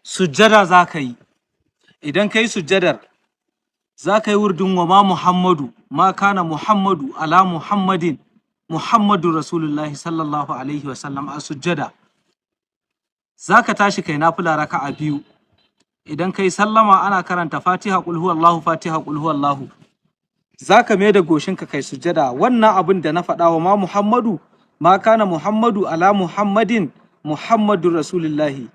sujjada za ka yi. Idan ka yi sujjadar, za ka yi wurdin wa ma Muhammadu, ma kana Muhammadu ala Muhammadin, Muhammadu Rasulullahi sallallahu Alaihi wasallam a sujjada. Za ka tashi kai nafila raka'a biyu. Idan ka yi sallama ana karanta Fatiha qul huwallahu Fatiha qul huwallahu. Za ka mai da goshinka kai sujjada. Wannan abin da na faɗa wa ma Muhammadu, ma kana Muhammadu ala Muhammadin, Muhammadu Rasulullahi.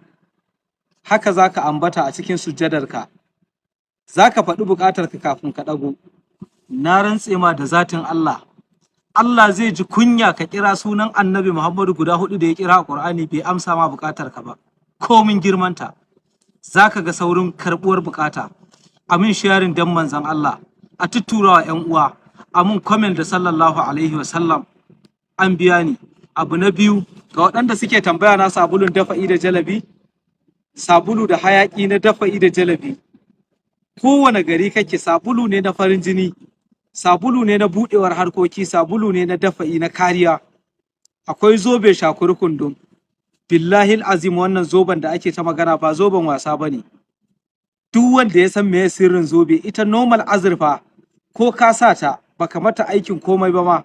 Haka za ka ambata a cikin sujjadarka. Za ka faɗi buƙatarka kafin ka ɗago. Na rantse ma da zatin Allah. Allah zai ji kunya ka kira sunan Annabi Muhammadu guda 4 da ya kira a Ƙur'ani bai amsa ma buƙatarka ba. Komin girmanta. Za ka ga saurin karɓuwar buƙata. Amin sharing dan manzon Allah. A tutturawa 'yan uwa. Amin comment da sallallahu alaihi wasallam. An biya ni. Abu na biyu ga waɗanda suke tambaya na sabulun dafa'i da jalabi. Sabulu da hayaƙi na dafa'i da jalabi. Kowane gari kake sabulu ne na farin jini, sabulu ne na buɗewar harkoki, sabulu ne na dafa'i na kariya. Akwai zobe shakuri kundum. Billahi azim wannan zoben da ake ta magana ba zoben wasa bane. Duk wanda ya san meye sirrin zobe, ita normal azurfa ko ka sa ta baka mata aikin komai ba ma,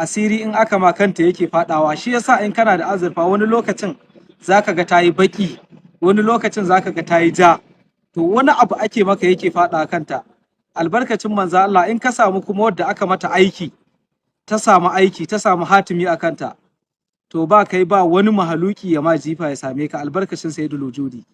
asiri in aka makanta yake fadawa. Shi yasa in kana da azurfa wani lokacin zaka ga tayi baki, wani lokacin zaka ga tayi ja. To wani abu ake maka yake faɗa kanta. Albarkacin manzo Allah in ka samu kuma wadda aka mata aiki, ta samu aiki, ta samu hatimi a kanta, to ba kai ba wani mahaluki ya ma jifa ya same ka, albarkacin sayyidul wujudi.